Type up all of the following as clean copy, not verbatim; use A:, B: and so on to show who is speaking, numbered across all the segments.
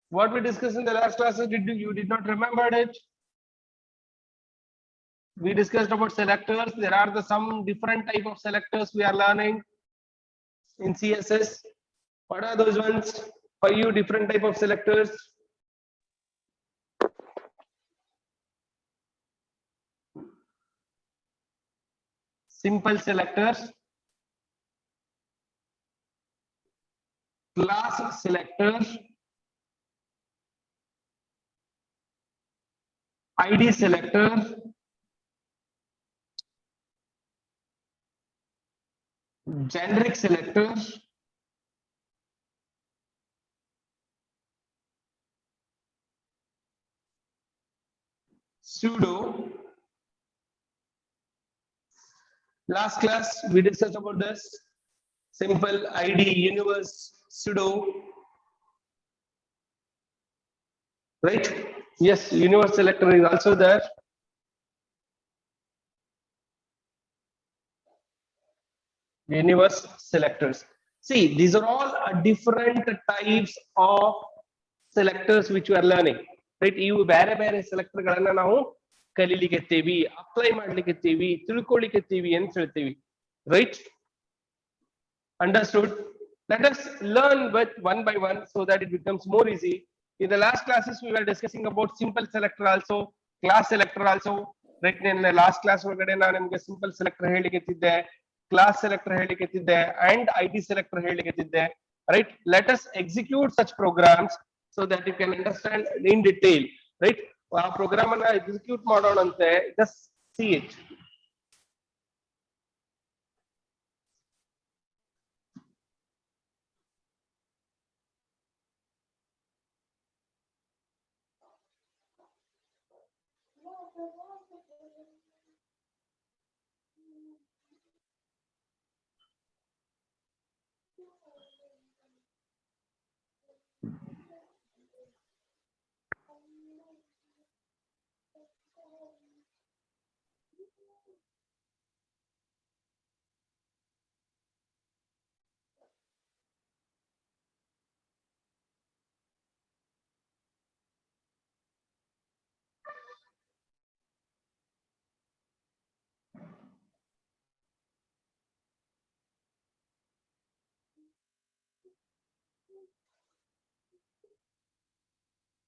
A: What we discussed in the last classes, you did not remember it? We discussed about selectors. There are some different type of selectors we are learning in CSS. What are those ones? For you, different type of selectors. Simple selectors, class selectors, ID selectors, generic selectors, pseudo. Last class we discussed about this. Simple, ID, universe, pseudo. Right? Yes, universe selector is also there. Universe selectors. See, these are all different types of selectors which we are learning. Right? You ಬೇರೆ ಬೇರೆ selector ಗಳನ್ನ ನಾವು ಕಲಿಲಿಕ್ಕೆತ್ತೀವಿ, apply ಮಾಡ್ಲಿಕ್ಕೆತ್ತೀವಿ, ತಿಳ್ಕೊಳ್ಳಿಕ್ಕೆತ್ತೀವಿ ಅಂತ ಹೇಳ್ತೀವಿ. Right? Understood? Let us learn with one by one so that it becomes more easy. In the last classes, we were discussing about simple selector also, class selector also. Right? In the last class, ಒಳಗಡೆ ನಾನು ನಿಮಗೆ simple selector ಹೇಳಿಕ್ಕೆತ್ತಿದ್ದೆ, class selector ಹೇಳಿಕ್ಕೆತ್ತಿದ್ದೆ, and ID selector ಹೇಳಿಕ್ಕೆತ್ತಿದ್ದೆ. Right? Let us execute such programs so that you can understand in detail. Right? ಆ program ಅನ್ನ execute ಮಾಡೋಣಂತೆ. Just see it.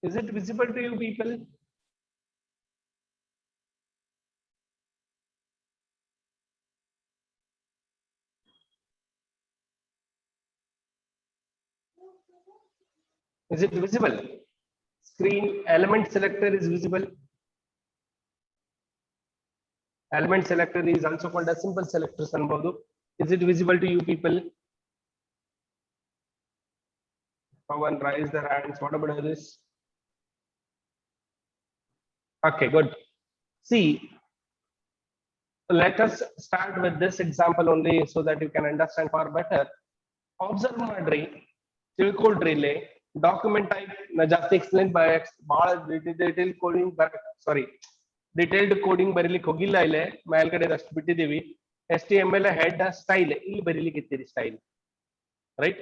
A: Is it visible to you people? Is it visible? Screen element selector is visible. Element selector is also called as simple selector. Is it visible to you people? Someone raise their hands. What about this? Okay, good. See, let us start with this example only so that you can understand far better. Observe ಮಾಡ್ರಿ, ತಿಳ್ಕೊಳ್ರಿ ಇಲ್ಲಿ. Document type na ಜಾಸ್ತಿ explain ಬಹಳ detailed coding sorry detailed coding ಬರೀಲಿಕ್ಕೆ ಹೋಗಿಲ್ಲ. ಇಲ್ಲೇ ಮೇಲ್ಗಡೆ ಅಷ್ಟು ಬಿಟ್ಟಿದ್ದೀವಿ. HTML head style ಇಲ್ಲಿ ಬರೀಲಿಕ್ಕೆ ಇತ್ತೀರಿ style. Right?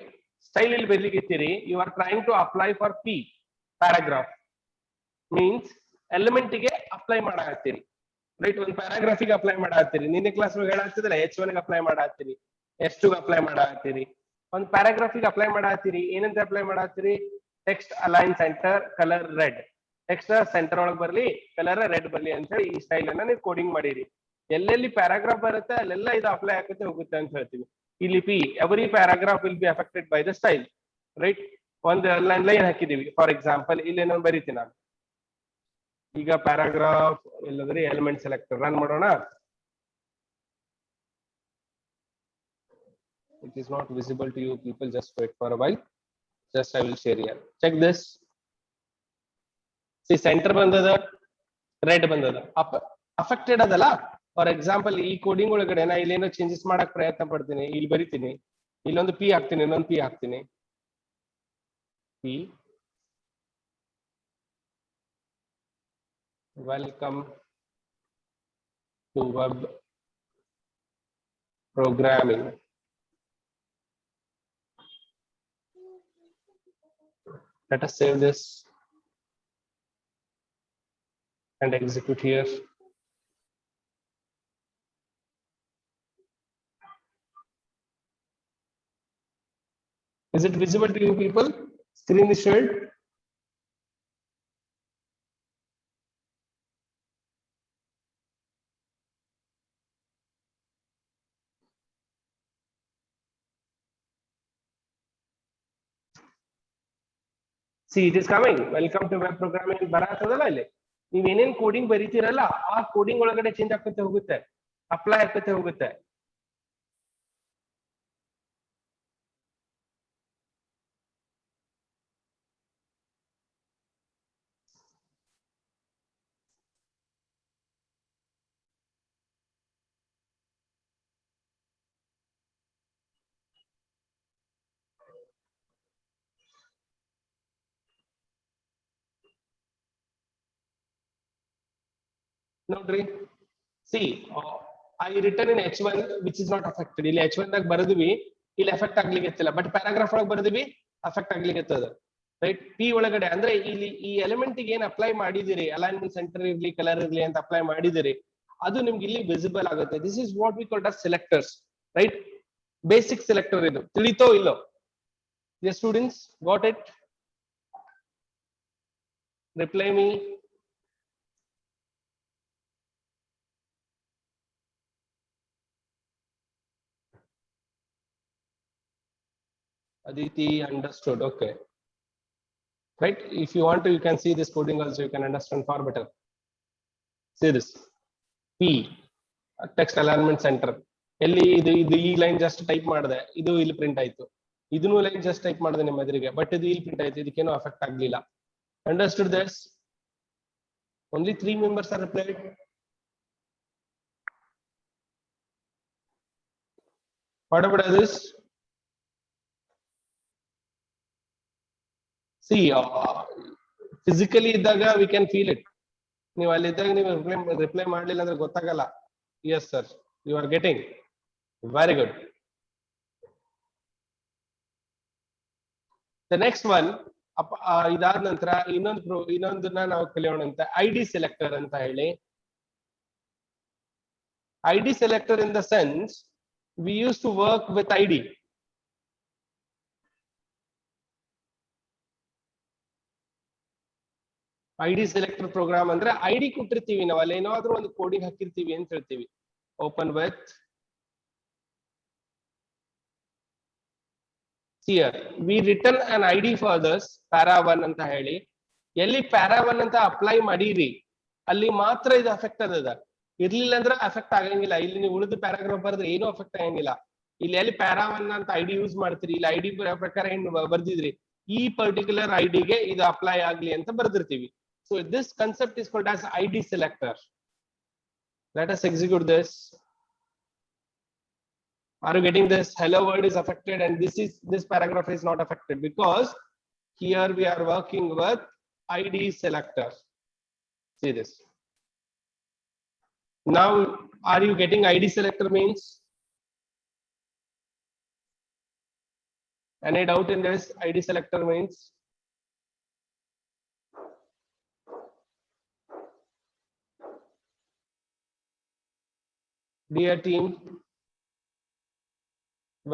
A: Style ಇಲ್ಲಿ ಬರೀಲಿಕ್ಕೆ ಇತ್ತೀರಿ. You are trying to apply for P paragraph means element ಗೆ ಅಪ್ಲೈ ಮಾಡಾಕತ್ತೀರಿ. ರೈಟ್? ಒಂದು ಪ್ಯಾರಾಗ್ರಾಫ್ ಗೆ ಅಪ್ಲೈ ಮಾಡಾಕತ್ತೀರಿ. ನಿನ್ನೆ ಕ್ಲಾಸ್ ಒಳಗೆ ಹೇಳಾಗ್ತಿದಿಲ್ಲ, H1 ಗೆ ಅಪ್ಲೈ ಮಾಡಾಕತ್ತೀರಿ, H2 ಗೆ ಅಪ್ಲೈ ಮಾಡಾಕತ್ತೀರಿ. ಒಂದು ಪ್ಯಾರಾಗ್ರಾಫ್ ಗೆ ಅಪ್ಲೈ ಮಾಡಾಕತ್ತೀರಿ. ಏನಂತ ಅಪ್ಲೈ ಮಾಡಾಕತ್ತೀರಿ? Text align centre colour red. Text centre ಒಳಗೆ ಬರ್ಲಿ, ಕಲರ್ ರೆಡ್ ಬರ್ಲಿ ಅಂತ ಹೇಳಿ ಈ ಸ್ಟೈಲ್ ಅನ್ನ ನೀವು ಕೋಡಿಂಗ್ ಮಾಡಿರಿ. ಎಲ್ಲೆಲ್ಲಿ ಪ್ಯಾರಾಗ್ರಾಫ್ ಬರುತ್ತೆ ಅಲ್ಲೆಲ್ಲ ಇದು ಅಪ್ಲೈ ಆಗುತ್ತೆ ಹೋಗುತ್ತೆ ಅಂತ ಹೇಳ್ತೀವಿ. ಇಲ್ಲಿ P every paragraph will be affected by the style. Right? ಒಂದು ಲೈನ್ ಹಾಕಿದೀವಿ. ಫಾರ್ ಎಕ್ಸಾಂಪಲ್ ಇಲ್ಲಿ ಏನೋ ಬರೀತೀನಿ ನಾನು. ಈಗ ಪ್ಯಾರಾಗ್ರಾಫ್ ಇಲ್ಲದ್ರೆ ಎಲಿಮೆಂಟ್ ಸೆಲೆಕ್ಟರ್ ರನ್ ಮಾಡೋಣ. It is not visible to you people. Just wait for a while. Just I will share here. Check this. See, center ಬಂದದ, ರೆಡ್ ಬಂದದ, affected ಅದಲ್ಲ. ಫಾರ್ ಎಕ್ಸಾಂಪಲ್ ಈ ಕೋಡಿಂಗ್ ಒಳಗಡೆ ನಾ ಇಲ್ಲೇನೋ ಚೇಂಜಸ್ ಮಾಡಕ್ ಪ್ರಯತ್ನ ಪಡ್ತೀನಿ. ಇಲ್ಲಿ ಬರಿತೀನಿ, ಇಲ್ಲೊಂದು ಪಿ ಹಾಕ್ತೀನಿ, ಇನ್ನೊಂದು ಪಿ ಹಾಕ್ತೀನಿ. P welcome to web programming. Let us save this and execute here. Is it visible to you people? Screen is shared. See, it is coming. Welcome to web programming. ಬರತ್ತದಲ್ಲ ಇಲ್ಲಿ ನೀವು ಏನೇನ್ coding ಬರೀತೀರಲ್ಲ ಆ coding ಒಳಗಡೆ change ಆಗ್ತಾ ಹೋಗುತ್ತೆ, apply ಆಗ್ತಾ ಹೋಗುತ್ತೆ. ನೋಡ್ರಿ, C I return in H1 which is not affected. ಇಲ್ಲಿ H1 ದಾಗ ಬರೆದ್ವಿ, ಇಲ್ಲಿ ಎಫೆಕ್ಟ್ ಆಗ್ಲಿಕ್ಕೆ ಬಟ್ ಪ್ಯಾರಾಗ್ರಾಫ್ ಒಳಗೆ ಬರೆದ್ವಿ ಅಫೆಕ್ಟ್ ಆಗ್ಲಿಕ್ಕೆ ರೈಟ್. ಪಿ ಒಳಗಡೆ ಅಂದ್ರೆ ಇಲ್ಲಿ ಈ ಎಲಿಮೆಂಟ್ ಏನ್ ಅಪ್ಲೈ ಮಾಡಿದಿರಿ, ಅಲೈನ್ಮೆಂಟ್ ಸೆಂಟರ್ ಇರ್ಲಿ ಕಲರ್ ಇರ್ಲಿ ಅಂತ ಅಪ್ಲೈ ಮಾಡಿದಿರಿ, ಅದು ನಿಮ್ಗೆ ಇಲ್ಲಿ ವಿಸಿಬಲ್ ಆಗುತ್ತೆ. This is what we called as selectors, right. Basic selector ಇದು ತಿಳಿತೋ ಇಲ್ಲೋ? Yes, students, got it? Reply me. Aditi, understood. Okay. Right. If you want to, you can see this coding also. You can understand far better. See this. P, text alignment center. ಎಲ್ಲಿ ಇದು ಈ line just type ಮಾಡಿದೆ, ಇದು ಇಲ್ಲಿ print ಆಯ್ತು. ಇದನ್ನು line just type ಮಾಡಿದೆ ನಿಮ್ಮ ಎದುರಿಗೆ, ಬಟ್ ಇದು ಇಲ್ಲಿ ಪ್ರಿಂಟ್ ಆಯ್ತು, ಇದಕ್ಕೇನು ಅಫೆಕ್ಟ್ ಆಗ್ಲಿಲ್ಲ. Understood this? Only 3 members are replied. What about this? See, physically idaga we can feel it. ನೀವು ಅಲ್ಲಿ ಇದ್ದಾಗ ನೀವು ರಿಪ್ಲೈ ಮಾಡಲಿಲ್ಲ ಅಂದ್ರೆ ಗೊತ್ತಾಗಲ್ಲ. Yes sir, you are getting very good. The next one, ಇದಾದ ನಂತರ ಇನ್ನೊಂದನ್ನ ನಾವು ಕಲಿಯೋಣ ಅಂತ, ID selector ಅಂತ ಹೇಳಿ. ID selector in the sense we used to work with ID. ID selector program ಅಂದ್ರೆ ID ಕೊಟ್ಟಿರ್ತೀವಿ, ನಾವು ಅಲ್ಲಿ ಏನಾದ್ರೂ ಒಂದು ಕೋಡಿಂಗ್ ಹಾಕಿರ್ತೀವಿ ಅಂತ ಹೇಳ್ತೀವಿ. Open with here we written an ID for this para1 ಅಂತ ಹೇಳಿ. ಎಲ್ಲಿ para1 ಅಂತ ಅಪ್ಲೈ ಮಾಡಿರಿ ಅಲ್ಲಿ ಮಾತ್ರ ಇದು ಅಫೆಕ್ಟ್ ಅದ, ಇರ್ಲಿಲ್ಲ ಅಂದ್ರೆ ಅಫೆಕ್ಟ್ ಆಗಂಗಿಲ್ಲ. ಇಲ್ಲಿ ನೀವು ಉಳಿದ ಪ್ಯಾರಾಗ್ರಾಫ್ ಬರೆದ್ರೆ ಏನು ಅಫೆಕ್ಟ್ ಆಗಂಗಿಲ್ಲ. ಇಲ್ಲಿ ಎಲ್ಲಿ para1 ಅಂತ ID ಯೂಸ್ ಮಾಡ್ತೀರಿ, ಇಲ್ಲಿ ID ಪ್ರಕಾರ ಏನ್ ಬರ್ದಿದ್ರಿ, ಈ ಪರ್ಟಿಕ್ಯುಲರ್ ಐಡಿಗೆ ಇದು ಅಪ್ಲೈ ಆಗ್ಲಿ ಅಂತ ಬರ್ದಿರ್ತೀವಿ. So this concept is called as ID selector. Let us execute this. Are you getting this? Hello world is affected and this paragraph is not affected because here we are working with ID selector. See this. Now are you getting ID selector means? Any doubt in this? ID selector means? Dear team,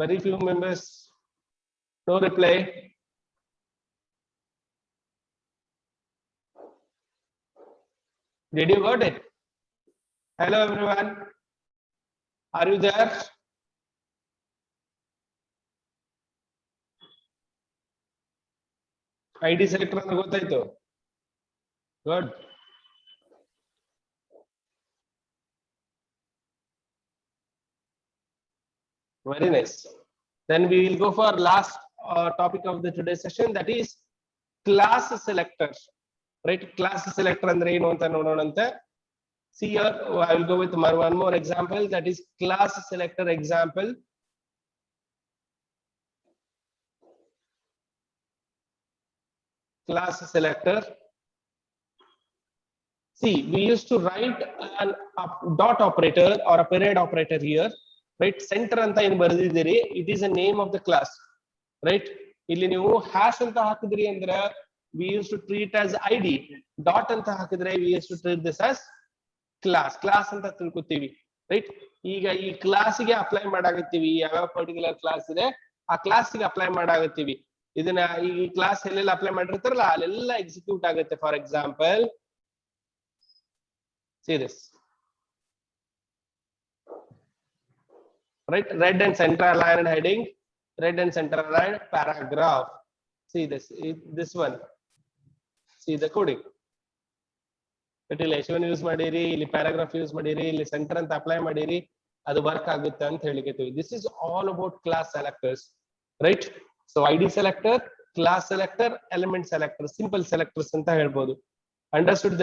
A: very few members, no reply. Did you got it? Hello everyone, are you there? ID selector ಅಂತ ಗೊತ್ತಾಯ್ತು? Good. Very nice. Then we will go for last topic of the today's session, that is class selector. Right? Class selector andre ಏನು ಅಂತ ನೋಡೋಣಂತೆ. See here, I will go with one more example, that is class selector example. Class selector. See, we used to write a dot operator or a period operator here. Right, center ಅಂತ ಏನು ಬರೆದಿದ್ದೀರಿ, it is a name of the class. Right, ಇಲ್ಲಿ ನೀವು hash ಅಂತ ಹಾಕಿದ್ರಿ ಅಂದ್ರೆ we used to treat as id. Dot anta hakidre we used to treat this as class anta tilkoತೀವಿ, right? ಈಗ ಈ class ಗೆ ಅಪ್ಲೈ ಮಾಡಾಕತ್ತೀವಿ, ಯಾವ ಪರ್ಟಿಕ್ಯುಲರ್ ಕ್ಲಾಸ್ ಇದೆ ಆ ಕ್ಲಾಸ್ ಗೆ ಅಪ್ಲೈ ಮಾಡಾಕತ್ತೀವಿ. ಇದನ್ನ ಈ ಕ್ಲಾಸ್ ಎಲ್ಲೆಲ್ಲ ಅಪ್ಲೈ ಮಾಡಿರ್ತಾರಲ್ಲ ಅಲ್ಲೆಲ್ಲ ಎಕ್ಸಿಕ್ಯೂಟ್ ಆಗುತ್ತೆ. For example, see this, right? Red and center aligned heading, red and center aligned paragraph. See this one, see the coding. ಇಲ್ಲಿ H1 ಯೂಸ್ ಮಾಡಿರಿ, ಇಲ್ಲಿ ಪ್ಯಾರಾಗ್ರಾಫ್ ಯೂಸ್ ಮಾಡಿರಿ, ಇಲ್ಲಿ ಸೆಂಟರ್ ಅಂತ ಅಪ್ಲೈ ಮಾಡಿರಿ, ಅದು ವರ್ಕ್ ಆಗುತ್ತೆ ಅಂತ ಹೇಳಿಕತ್ತೀವಿ. This is all about class selectors, right? So ID selector, class selector, element selector, simple selectors ಅಂತ ಹೇಳ್ಬೋದು. Understood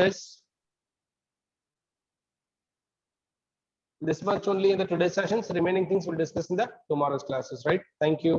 A: this much only in the today's sessions. Remaining things we'll discuss in the tomorrow's classes, right? Thank you.